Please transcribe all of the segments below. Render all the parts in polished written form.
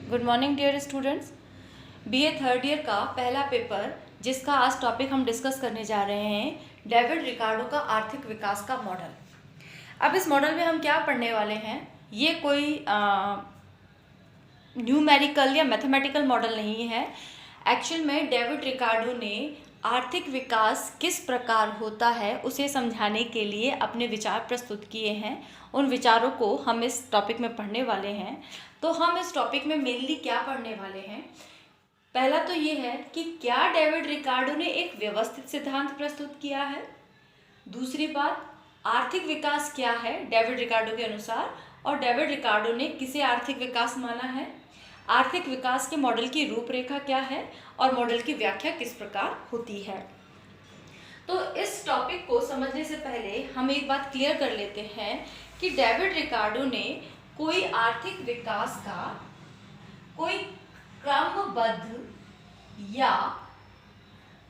Good morning dear students. BA third year का पहला paper जिसका आज टॉपिक हम डिस्कस करने जा रहे हैं, डेविड रिकार्डो का आर्थिक विकास का मॉडल। अब इस मॉडल में हम क्या पढ़ने वाले हैं, ये कोई न्यूमेरिकल या मैथमेटिकल मॉडल नहीं है। एक्चुअल में डेविड रिकार्डो ने आर्थिक विकास किस प्रकार होता है उसे समझाने के लिए अपने विचार प्रस्तुत किए हैं। उन विचारों को हम इस टॉपिक में पढ़ने वाले हैं। तो हम इस टॉपिक में मेनली क्या पढ़ने वाले हैं, पहला तो ये है कि क्या डेविड रिकार्डो ने एक व्यवस्थित सिद्धांत प्रस्तुत किया है। दूसरी बात, आर्थिक विकास क्या है डेविड रिकार्डो के अनुसार, और डेविड रिकार्डो ने किसे आर्थिक विकास माना है। आर्थिक विकास के मॉडल की रूपरेखा क्या है और मॉडल की व्याख्या किस प्रकार होती है। तो इस टॉपिक को समझने से पहले हम एक बात क्लियर कर लेते हैं कि डेविड रिकार्डो ने कोई आर्थिक विकास का कोई क्रमबद्ध या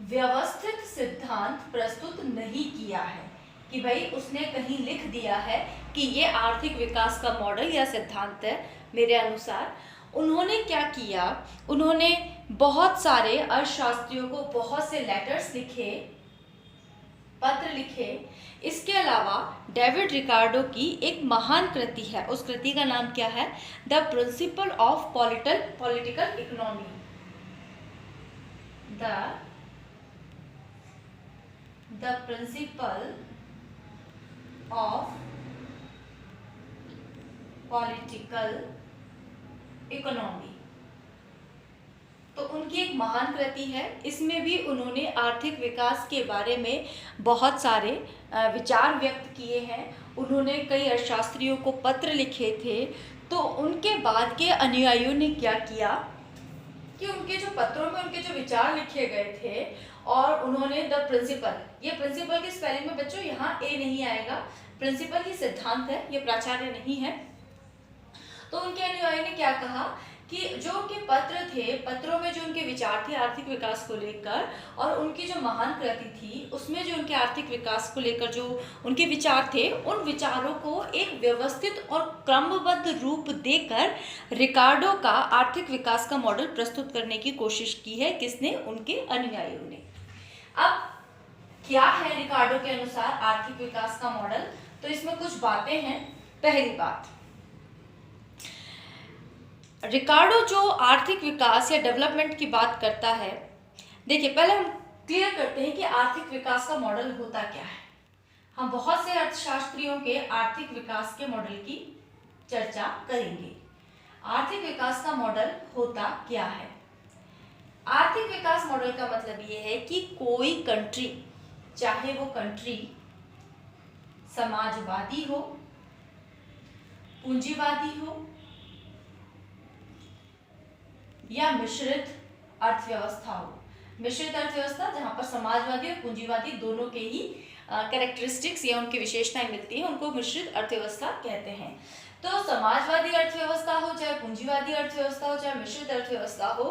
व्यवस्थित सिद्धांत प्रस्तुत नहीं किया है कि भाई उसने कहीं लिख दिया है कि ये आर्थिक विकास का मॉडल या सिद्धांत है। मेरे अनुसार उन्होंने क्या किया, उन्होंने बहुत सारे अर्थशास्त्रियों को बहुत से लेटर्स लिखे, पत्र लिखे। इसके अलावा डेविड रिकार्डो की एक महान कृति है, उस कृति का नाम क्या है, the principle of political economy. The principle of political economy, तो उनकी एक महान कृति है। इसमें भी उन्होंने आर्थिक विकास के बारे में बहुत सारे विचार व्यक्त किए हैं। उन्होंने कई अर्थशास्त्रियों को पत्र लिखे थे। तो उनके बाद के अनुयायियों ने क्या किया कि उनके जो पत्रों में उनके जो विचार लिखे गए थे और उन्होंने द प्रिंसिपल, ये प्रिंसिपल की स्पेलिंग में बच्चों यहाँ ए नहीं आएगा, प्रिंसिपल ही सिद्धांत है, ये प्राचार्य नहीं है। तो उनके अनुयायी ने क्या कहा कि जो उनके पत्र थे, पत्रों में जो उनके विचार थे आर्थिक विकास को लेकर, और उनकी जो महान कृति थी उसमें जो उनके आर्थिक विकास को लेकर जो उनके विचार थे, उन विचारों को एक व्यवस्थित और क्रमबद्ध रूप देकर रिकार्डो का आर्थिक विकास का मॉडल प्रस्तुत करने की कोशिश की है। किसने? उनके अनुयायियों ने। अब क्या है रिकार्डो के अनुसार आर्थिक विकास का मॉडल, तो इसमें कुछ बातें हैं। पहली बात, रिकार्डो जो आर्थिक विकास या डेवलपमेंट की बात करता है, देखिए पहले हम क्लियर करते हैं कि आर्थिक विकास का मॉडल होता क्या है। हम बहुत से अर्थशास्त्रियों के आर्थिक विकास के मॉडल की चर्चा करेंगे। आर्थिक विकास का मॉडल होता क्या है? आर्थिक विकास मॉडल का मतलब ये है कि कोई कंट्री, चाहे वो कंट्री समाजवादी हो, पूंजीवादी हो या मिश्रित अर्थव्यवस्था हो। मिश्रित अर्थव्यवस्था जहां पर समाजवादी और पूंजीवादी दोनों के ही कैरेक्टरिस्टिक्स या उनकी विशेषताएं मिलती हैं, उनको मिश्रित अर्थव्यवस्था कहते हैं। तो समाजवादी अर्थव्यवस्था हो, चाहे पूंजीवादी अर्थव्यवस्था हो, चाहे मिश्रित अर्थव्यवस्था हो,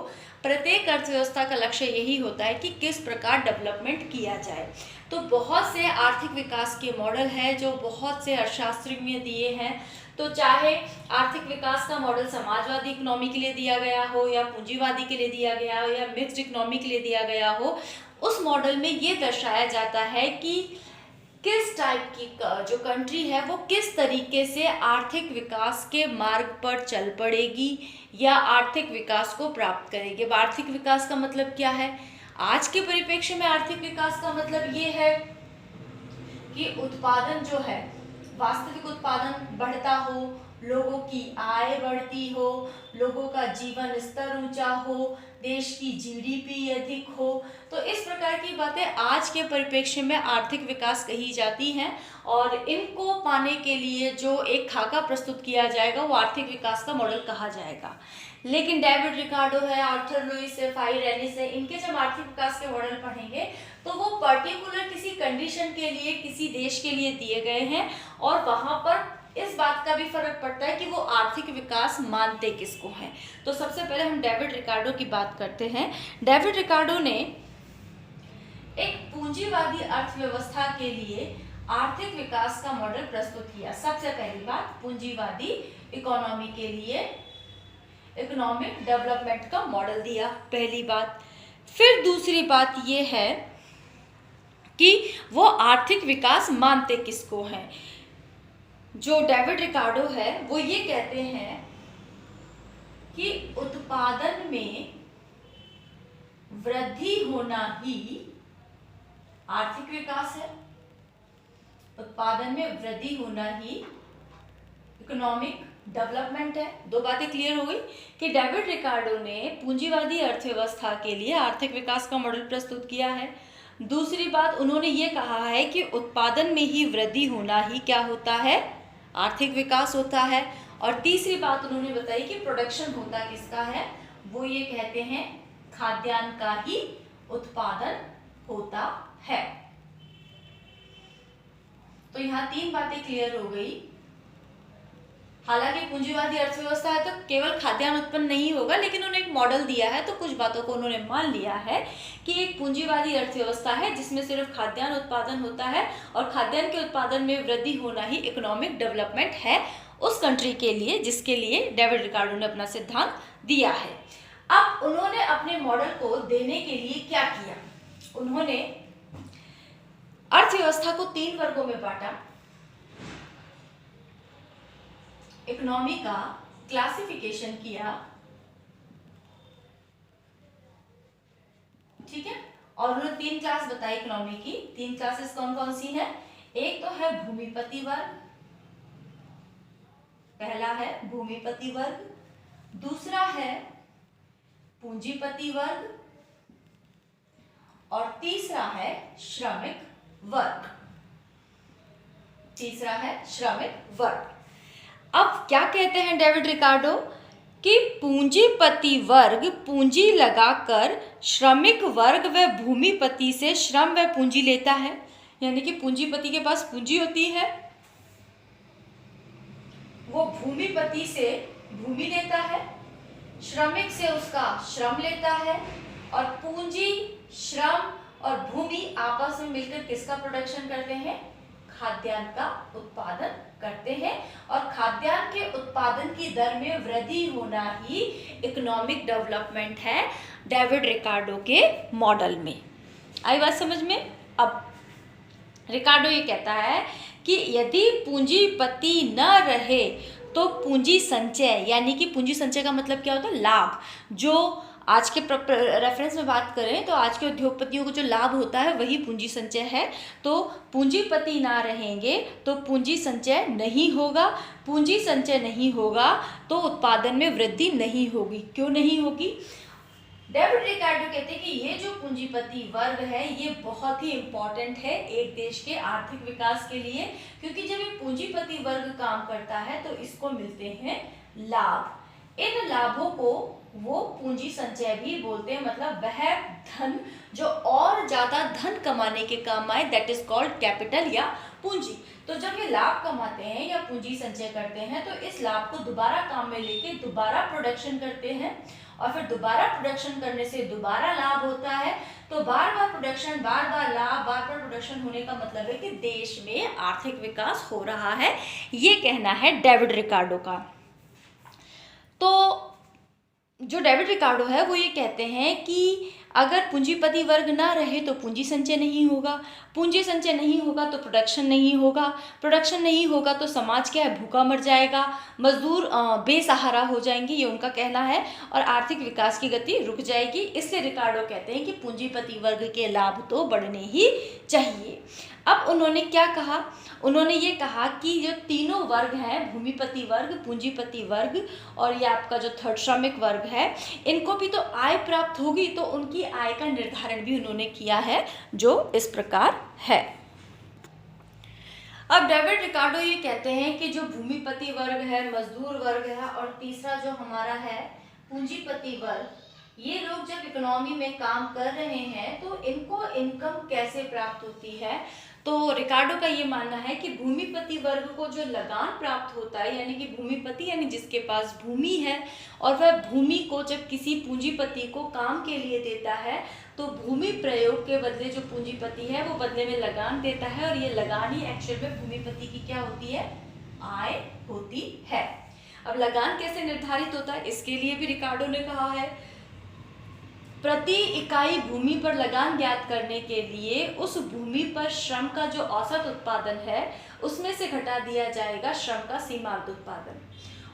प्रत्येक अर्थव्यवस्था का लक्ष्य यही होता है कि किस प्रकार डेवलपमेंट किया जाए। तो बहुत से आर्थिक विकास के मॉडल हैं जो बहुत से अर्थशास्त्रियों ने दिए हैं। तो चाहे आर्थिक विकास का मॉडल समाजवादी इकोनॉमी के लिए दिया गया हो या पूंजीवादी के लिए दिया गया हो या मिक्स्ड इकोनॉमी के लिए दिया गया हो, उस मॉडल में ये दर्शाया जाता है कि किस टाइप की जो कंट्री है वो किस तरीके से आर्थिक विकास के मार्ग पर चल पड़ेगी या आर्थिक विकास को प्राप्त करेगी। अब आर्थिक विकास का मतलब क्या है? आज के परिप्रेक्ष्य में आर्थिक विकास का मतलब ये है कि उत्पादन जो है, वास्तविक उत्पादन बढ़ता हो, लोगों की आय बढ़ती हो, लोगों का जीवन स्तर ऊंचा हो, देश की जीडीपी अधिक हो। तो इस प्रकार की बातें आज के परिप्रेक्ष्य में आर्थिक विकास कही जाती हैं और इनको पाने के लिए जो एक खाका प्रस्तुत किया जाएगा वो आर्थिक विकास का मॉडल कहा जाएगा। लेकिन डेविड रिकार्डो है, आर्थर लुइस है, फाई रेनिस है, इनके जब आर्थिक विकास के मॉडल पढ़ेंगे तो वो पर्टिकुलर किसी कंडीशन के लिए, किसी देश के लिए दिए गए हैं और वहां पर इस बात का भी फर्क पड़ता है कि वो आर्थिक विकास मानते किसको हैं। तो सबसे पहले हम डेविड रिकार्डो की बात करते हैं। डेविड रिकार्डो ने एक पूंजीवादी अर्थव्यवस्था के लिए आर्थिक विकास का मॉडल प्रस्तुत किया। सबसे पहली बात, पूंजीवादी इकोनॉमी के लिए इकोनॉमिक डेवलपमेंट का मॉडल दिया, पहली बात। फिर दूसरी बात ये है कि वो आर्थिक विकास मानते किसको हैं। जो डेविड रिकार्डो है वो ये कहते हैं कि उत्पादन में वृद्धि होना ही आर्थिक विकास है। उत्पादन में वृद्धि होना ही इकोनॉमिक डेवलपमेंट है। दो बातें क्लियर हो गई कि डेविड रिकार्डो ने पूंजीवादी अर्थव्यवस्था के लिए आर्थिक विकास का मॉडल प्रस्तुत किया है। दूसरी बात, उन्होंने ये कहा है कि उत्पादन में ही वृद्धि होना ही क्या होता है, आर्थिक विकास होता है। और तीसरी बात उन्होंने बताई कि प्रोडक्शन होता किसका है, वो ये कहते हैं खाद्यान्न का ही उत्पादन होता है। तो यहाँ तीन बातें क्लियर हो गई। हालांकि पूंजीवादी अर्थव्यवस्था है तो केवल खाद्यान्न उत्पन्न नहीं होगा, लेकिन उन्होंने एक मॉडल दिया है तो कुछ बातों को उन्होंने मान लिया है कि एक पूंजीवादी अर्थव्यवस्था है जिसमें सिर्फ खाद्यान्न उत्पादन होता है और खाद्यान्न के उत्पादन में वृद्धि होना ही इकोनॉमिक डेवलपमेंट है उस कंट्री के लिए जिसके लिए डेविड रिकार्डो ने अपना सिद्धांत दिया है। अब उन्होंने अपने मॉडल को देने के लिए क्या किया, उन्होंने अर्थव्यवस्था को तीन वर्गों में बांटा। इकोनॉमी का क्लासिफिकेशन किया, ठीक है, और उन्होंने तीन क्लास बताई इकोनॉमी की। तीन क्लासेस कौन कौन सी हैं? एक तो है भूमिपति वर्ग, पहला है भूमिपति वर्ग, दूसरा है पूंजीपति वर्ग और तीसरा है श्रमिक वर्ग। तीसरा है श्रमिक वर्ग। अब क्या कहते हैं डेविड रिकार्डो कि पूंजीपति वर्ग पूंजी लगाकर श्रमिक वर्ग व भूमिपति से श्रम व पूंजी लेता है। यानी कि पूंजीपति के पास पूंजी होती है, वो भूमिपति से भूमि लेता है, श्रमिक से उसका श्रम लेता है और पूंजी, श्रम और भूमि आपस में मिलकर किसका प्रोडक्शन करते हैं? खाद्यान्न का उत्पादन करते हैं। और खाद्यान्न के उत्पादन की दर में वृद्धि होना ही इकोनॉमिक डेवलपमेंट है डेविड रिकार्डो के मॉडल में। आई बात समझ में? अब रिकार्डो ये कहता है कि यदि पूंजीपति न रहे तो पूंजी संचय, यानी कि पूंजी संचय का मतलब क्या होता है? लाभ। जो आज के रेफरेंस में बात करें तो आज के उद्योगपतियों को जो लाभ होता है वही पूंजी संचय है। तो पूंजीपति ना रहेंगे तो पूंजी संचय नहीं होगा, पूंजी संचय नहीं होगा तो उत्पादन में वृद्धि नहीं होगी। क्यों नहीं होगी? डेविड रिकार्डो कहते हैं कि ये जो पूंजीपति वर्ग है ये बहुत ही इम्पोर्टेंट है एक देश के आर्थिक विकास के लिए, क्योंकि जब ये पूंजीपति वर्ग काम करता है तो इसको मिलते हैं लाभ। इन लाभों को वो पूंजी संचय भी बोलते हैं, मतलब वह धन जो और ज्यादा धन कमाने के काम आए, दैट इज कॉल्ड कैपिटल या पूंजी। तो जब ये लाभ कमाते हैं या पूंजी संचय करते हैं तो इस लाभ को दोबारा काम में लेके दोबारा प्रोडक्शन करते हैं और फिर दोबारा प्रोडक्शन करने से दोबारा लाभ होता है। तो बार बार प्रोडक्शन, बार बार लाभ, बार बार प्रोडक्शन होने का मतलब है कि देश में आर्थिक विकास हो रहा है, ये कहना है डेविड रिकार्डो का। तो जो डेविड रिकार्डो है वो ये कहते हैं कि अगर पूंजीपति वर्ग ना रहे तो पूंजी संचय नहीं होगा, पूंजी संचय नहीं होगा तो प्रोडक्शन नहीं होगा, प्रोडक्शन नहीं होगा तो समाज क्या है? भूखा मर जाएगा, मजदूर बेसहारा हो जाएंगे, ये उनका कहना है, और आर्थिक विकास की गति रुक जाएगी। इसलिए रिकार्डो कहते हैं कि पूंजीपति वर्ग के लाभ तो बढ़ने ही चाहिए। अब उन्होंने क्या कहा? उन्होंने ये कहा कि जो तीनों वर्ग हैं, भूमिपति वर्ग, पूंजीपति वर्ग और ये आपका जो थर्ड श्रमिक वर्ग है, इनको भी तो आय प्राप्त होगी, तो उनकी आय का निर्धारण भी उन्होंने किया है जो इस प्रकार है। अब डेविड रिकार्डो ये कहते हैं कि जो भूमिपति वर्ग है, मजदूर वर्ग है और तीसरा जो हमारा है पूंजीपति वर्ग, ये लोग जब इकोनॉमी में काम कर रहे हैं तो इनको इनकम कैसे प्राप्त होती है? तो रिकार्डो का ये मानना है कि भूमिपति वर्ग को जो लगान प्राप्त होता है, यानी कि भूमिपति यानी जिसके पास भूमि है और वह भूमि को जब किसी पूंजीपति को काम के लिए देता है तो भूमि प्रयोग के बदले जो पूंजीपति है वो बदले में लगान देता है और ये लगान ही एक्चुअल में भूमिपति की क्या होती है? आय होती है। अब लगान कैसे निर्धारित होता है, इसके लिए भी रिकार्डो ने कहा है प्रति इकाई भूमि पर लगान ज्ञात करने के लिए उस भूमि पर श्रम का जो औसत उत्पादन है उसमें से घटा दिया जाएगा श्रम का सीमांत उत्पादन।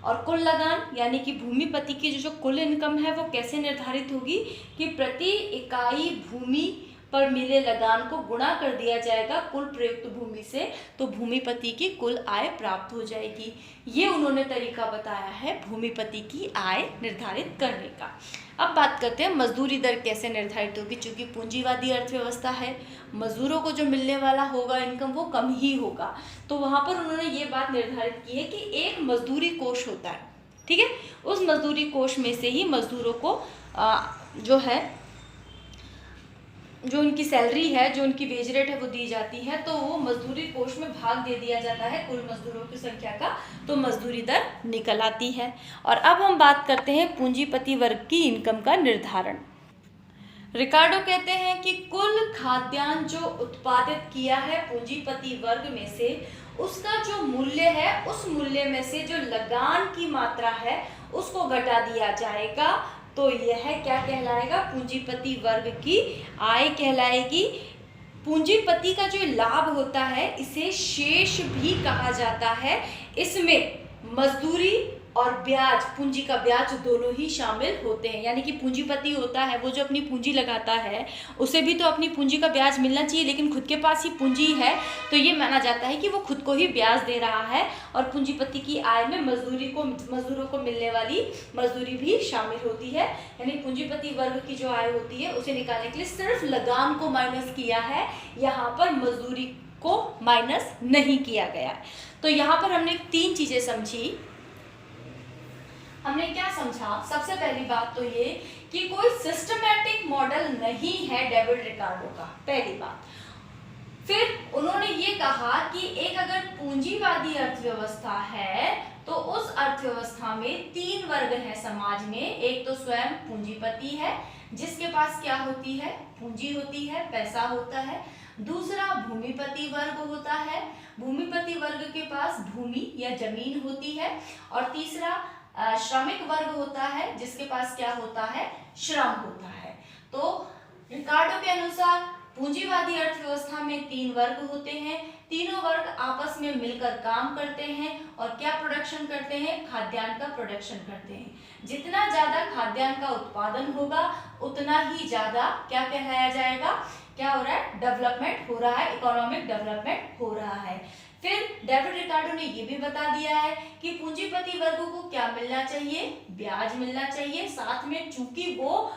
और कुल लगान यानी कि भूमिपति की जो कुल इनकम है वो कैसे निर्धारित होगी कि प्रति इकाई भूमि पर मिले लगान को गुणा कर दिया जाएगा कुल प्रयुक्त भूमि से, तो भूमिपति की कुल आय प्राप्त हो जाएगी। ये उन्होंने तरीका बताया है भूमिपति की आय निर्धारित करने का। अब बात करते हैं मजदूरी दर कैसे निर्धारित होगी। चूंकि पूंजीवादी अर्थव्यवस्था है, मजदूरों को जो मिलने वाला होगा इनकम वो कम ही होगा, तो वहाँ पर उन्होंने ये बात निर्धारित की है कि एक मजदूरी कोष होता है, ठीक है, उस मजदूरी कोष में से ही मजदूरों को जो उनकी सैलरी है, जो उनकी वेज रेट है वो दी जाती है, तो वो मजदूरी कोष में भाग दे दिया जाता है कुल मजदूरों की संख्या का, तो मजदूरी दर निकल आती है। और अब हम बात करते हैं पूंजीपति वर्ग की इनकम का निर्धारण। रिकार्डो कहते हैं कि कुल खाद्यान्न जो उत्पादित किया है पूंजीपति वर्ग में से, उसका जो मूल्य है उस मूल्य में से जो लगान की मात्रा है उसको घटा दिया जाएगा, तो यह क्या कहलाएगा, पूंजीपति वर्ग की आय कहलाएगी। पूंजीपति का जो लाभ होता है इसे शेष भी कहा जाता है। इसमें मजदूरी और ब्याज, पूंजी का ब्याज दोनों ही शामिल होते हैं। यानी कि पूंजीपति होता है वो जो अपनी पूंजी लगाता है उसे भी तो अपनी पूंजी का ब्याज मिलना चाहिए, लेकिन खुद के पास ही पूंजी है तो ये माना जाता है कि वो खुद को ही ब्याज दे रहा है। और पूंजीपति की आय में मजदूरों को मिलने वाली मजदूरी भी शामिल होती है। यानी पूंजीपति वर्ग की जो आय होती है उसे निकालने के लिए सिर्फ लगान को माइनस किया है, यहाँ पर मजदूरी को माइनस नहीं किया गया। तो यहाँ पर हमने 3 चीजें समझी। हमने क्या समझा, सबसे पहली बात तो ये कि कोई सिस्टमैटिक मॉडल नहीं है डेविड रिकार्डो का, पहली बात। फिर उन्होंने ये कहा कि एक अगर पूंजीवादी अर्थव्यवस्था है तो उस अर्थव्यवस्था में 3 वर्ग हैं समाज में। एक तो स्वयं पूंजीपति है जिसके पास क्या होती है, पूंजी होती है, पैसा होता है। दूसरा भूमिपति वर्ग होता है, भूमिपति वर्ग के पास भूमि या जमीन होती है। और तीसरा श्रमिक वर्ग होता है जिसके पास क्या होता है, श्रम होता है। तो रिकार्डो के अनुसार पूंजीवादी अर्थव्यवस्था में 3 वर्ग होते हैं, तीनों वर्ग आपस में मिलकर काम करते हैं और क्या प्रोडक्शन करते हैं, खाद्यान्न का प्रोडक्शन करते हैं। जितना ज्यादा खाद्यान्न का उत्पादन होगा उतना ही ज्यादा क्या कहलाया जाएगा, क्या हो रहा है, डेवलपमेंट हो रहा है, इकोनॉमिक डेवलपमेंट हो रहा है। फिर डेविड रिकार्डो ने ये भी बता दिया है कि पूंजीपति वर्ग को क्या मिलना चाहिए, ब्याज मिलना चाहिए। साथ में चूंकि वो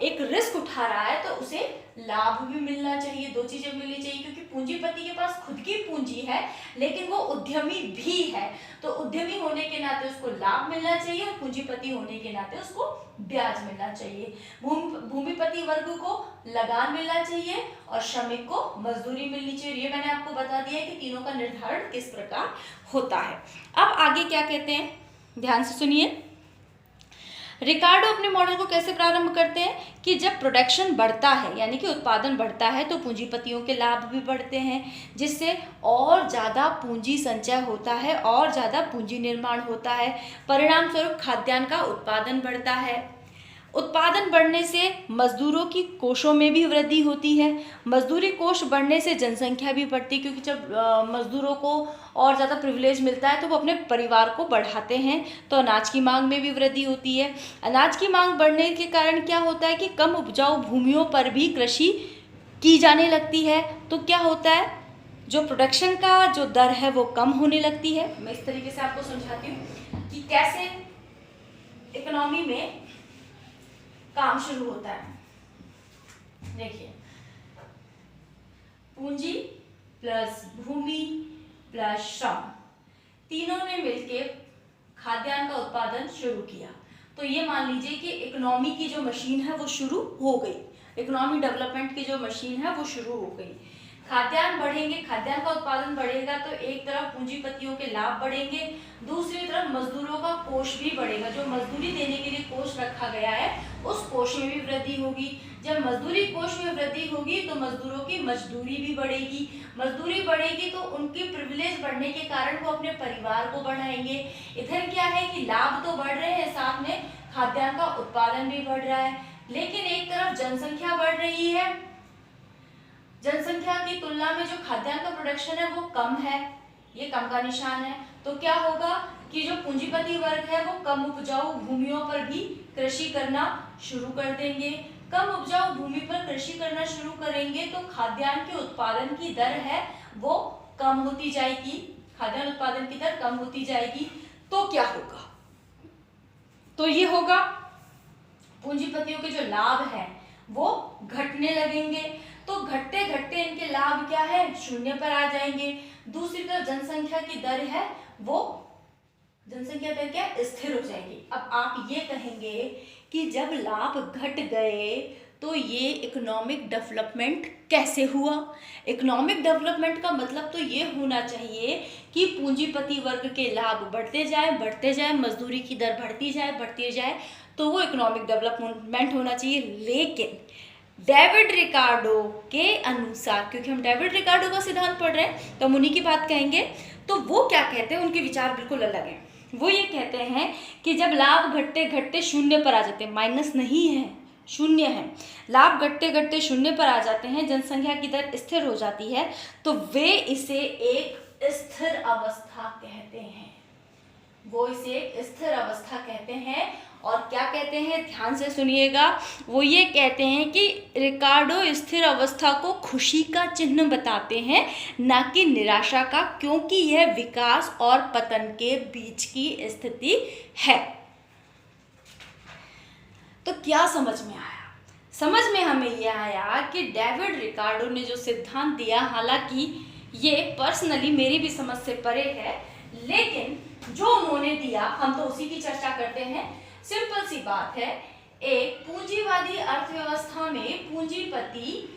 एक रिस्क उठा रहा है तो उसे लाभ भी मिलना चाहिए। 2 चीजें मिलनी चाहिए, क्योंकि पूंजीपति के पास खुद की पूंजी है लेकिन वो उद्यमी भी है, तो उद्यमी होने के नाते उसको लाभ मिलना चाहिए और पूंजीपति होने के नाते उसको ब्याज मिलना चाहिए। भूमिपति वर्ग को लगान मिलना चाहिए और श्रमिक को मजदूरी मिलनी चाहिए। ये मैंने आपको बता दिया है कि तीनों का निर्धारण किस प्रकार होता है। अब आगे क्या कहते हैं, ध्यान से सुनिए। रिकार्डो अपने मॉडल को कैसे प्रारंभ करते हैं कि जब प्रोडक्शन बढ़ता है यानी कि उत्पादन बढ़ता है तो पूंजीपतियों के लाभ भी बढ़ते हैं, जिससे और ज़्यादा पूंजी संचय होता है और ज़्यादा पूंजी निर्माण होता है। परिणाम स्वरूप खाद्यान्न का उत्पादन बढ़ता है। उत्पादन बढ़ने से मजदूरों की कोषों में भी वृद्धि होती है। मजदूरी कोष बढ़ने से जनसंख्या भी बढ़ती है, क्योंकि जब मजदूरों को और ज़्यादा प्रिविलेज मिलता है तो वो अपने परिवार को बढ़ाते हैं, तो अनाज की मांग में भी वृद्धि होती है। अनाज की मांग बढ़ने के कारण क्या होता है कि कम उपजाऊ भूमियों पर भी कृषि की जाने लगती है, तो क्या होता है, जो प्रोडक्शन का जो दर है वो कम होने लगती है। मैं इस तरीके से आपको समझाती हूँ कि कैसे इकोनॉमी में काम शुरू होता है। देखिए, पूंजी प्लस भूमि प्लस श्रम, तीनों ने मिलकर खाद्यान्न का उत्पादन शुरू किया। तो ये मान लीजिए कि इकोनॉमी की जो मशीन है वो शुरू हो गई, इकोनॉमी डेवलपमेंट की जो मशीन है वो शुरू हो गई। खाद्यान्न बढ़ेंगे, खाद्यान्न का उत्पादन बढ़ेगा तो एक तरफ पूंजीपतियों के लाभ बढ़ेंगे, दूसरी तरफ मजदूरों का कोष भी बढ़ेगा। जो मजदूरी देने के लिए कोष रखा गया है उस कोष में भी वृद्धि होगी। जब मजदूरी कोष में वृद्धि होगी तो मजदूरों की मजदूरी भी बढ़ेगी, मजदूरी बढ़ेगी तो उनकी प्रिविलेज बढ़ने के कारण वो अपने परिवार को बढ़ाएंगे। इधर क्या है कि लाभ तो बढ़ रहे हैं, साथ में खाद्यान्न का उत्पादन भी बढ़ रहा है, लेकिन एक तरफ जनसंख्या बढ़ रही है, जनसंख्या की तुलना में जो खाद्यान्न का प्रोडक्शन है वो कम है, ये कम का निशान है। तो क्या होगा कि जो पूंजीपति वर्ग है वो कम उपजाऊ भूमियों पर भी कृषि करना शुरू कर देंगे। कम उपजाऊ भूमि पर कृषि करना शुरू करेंगे तो खाद्यान्न के उत्पादन की दर है वो कम होती जाएगी, खाद्यान्न उत्पादन की दर कम होती जाएगी। तो क्या होगा, तो ये होगा पूंजीपतियों के जो लाभ है वो घटने लगेंगे। तो घटते घटते इनके लाभ क्या है, शून्य पर आ जाएंगे। दूसरी तरफ जनसंख्या की दर है वो, जनसंख्या दर क्या स्थिर हो जाएगी। अब आप ये कहेंगे कि जब लाभ घट गए तो ये इकोनॉमिक डेवलपमेंट कैसे हुआ। इकोनॉमिक डेवलपमेंट का मतलब तो ये होना चाहिए कि पूंजीपति वर्ग के लाभ बढ़ते जाए, मजदूरी की दर बढ़ती जाए, तो वो इकोनॉमिक डेवलपमेंट होना चाहिए। लेकिन डेविड रिकार्डो के अनुसार, क्योंकि हम डेविड रिकार्डो का सिद्धांत पढ़ रहे हैं तो हम उन्हीं की बात कहेंगे, तो वो क्या कहते हैं, उनके विचार बिल्कुल अलग हैं। वो ये कहते हैं कि जब लाभ घटते घटते शून्य पर आ जाते हैं, माइनस नहीं है, शून्य है, लाभ घटते घटते शून्य पर आ जाते हैं, जनसंख्या की दर स्थिर हो जाती है, तो वे इसे एक स्थिर अवस्था कहते हैं। वो इसे एक स्थिर अवस्था कहते हैं। और क्या कहते हैं, ध्यान से सुनिएगा, वो ये कहते हैं कि रिकार्डो स्थिर अवस्था को खुशी का चिन्ह बताते हैं, ना कि निराशा का, क्योंकि यह विकास और पतन के बीच की स्थिति है। तो क्या समझ में आया, समझ में हमें यह आया कि डेविड रिकार्डो ने जो सिद्धांत दिया, हालांकि ये पर्सनली मेरी भी समझ से परे है, लेकिन जो उन्होंने दिया हम तो उसी की चर्चा करते हैं। सिंपल सी बात है, एक पूंजीवादी अर्थव्यवस्था में पूंजीपति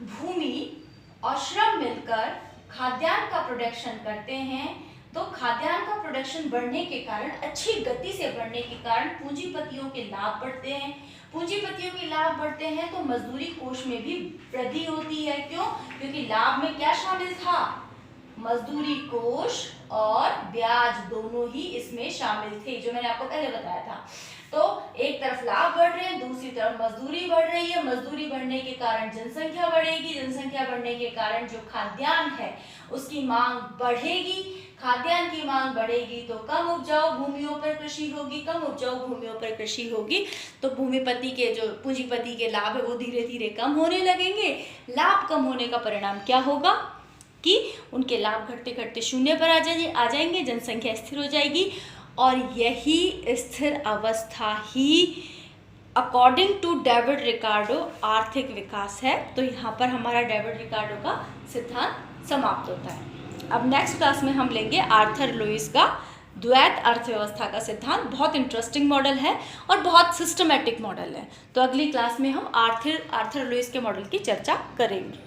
भूमि और श्रम मिलकर खाद्यान्न का प्रोडक्शन करते हैं, तो खाद्यान्न का प्रोडक्शन बढ़ने के कारण, अच्छी गति से बढ़ने के कारण पूंजीपतियों के लाभ बढ़ते हैं। पूंजीपतियों के लाभ बढ़ते हैं तो मजदूरी कोष में भी वृद्धि होती है। क्यों? क्योंकि लाभ में क्या शामिल था, मजदूरी कोष और ब्याज दोनों ही इसमें शामिल थे, जो मैंने आपको पहले बताया था। तो एक तरफ लाभ बढ़ रहे हैं, दूसरी तरफ मजदूरी बढ़ रही है, मजदूरी बढ़ने के कारण जनसंख्या बढ़ेगी, जनसंख्या बढ़ने के कारण जो खाद्यान्न है उसकी मांग बढ़ेगी, खाद्यान्न की मांग बढ़ेगी तो कम उपजाऊ भूमियों पर कृषि होगी, कम उपजाऊ भूमियों पर कृषि होगी तो भूमिपति के, जो पूंजीपति के लाभ है वो धीरे धीरे कम होने लगेंगे। लाभ कम होने का परिणाम क्या होगा कि उनके लाभ घटते घटते शून्य पर आ जाएंगे, जनसंख्या स्थिर हो जाएगी। और यही स्थिर अवस्था ही अकॉर्डिंग टू डेविड रिकार्डो आर्थिक विकास है। तो यहाँ पर हमारा डेविड रिकार्डो का सिद्धांत समाप्त होता है। अब नेक्स्ट क्लास में हम लेंगे आर्थर लुईस का द्वैत अर्थव्यवस्था का सिद्धांत। बहुत इंटरेस्टिंग मॉडल है और बहुत सिस्टमेटिक मॉडल है। तो अगली क्लास में हम आर्थर लुईस के मॉडल की चर्चा करेंगे।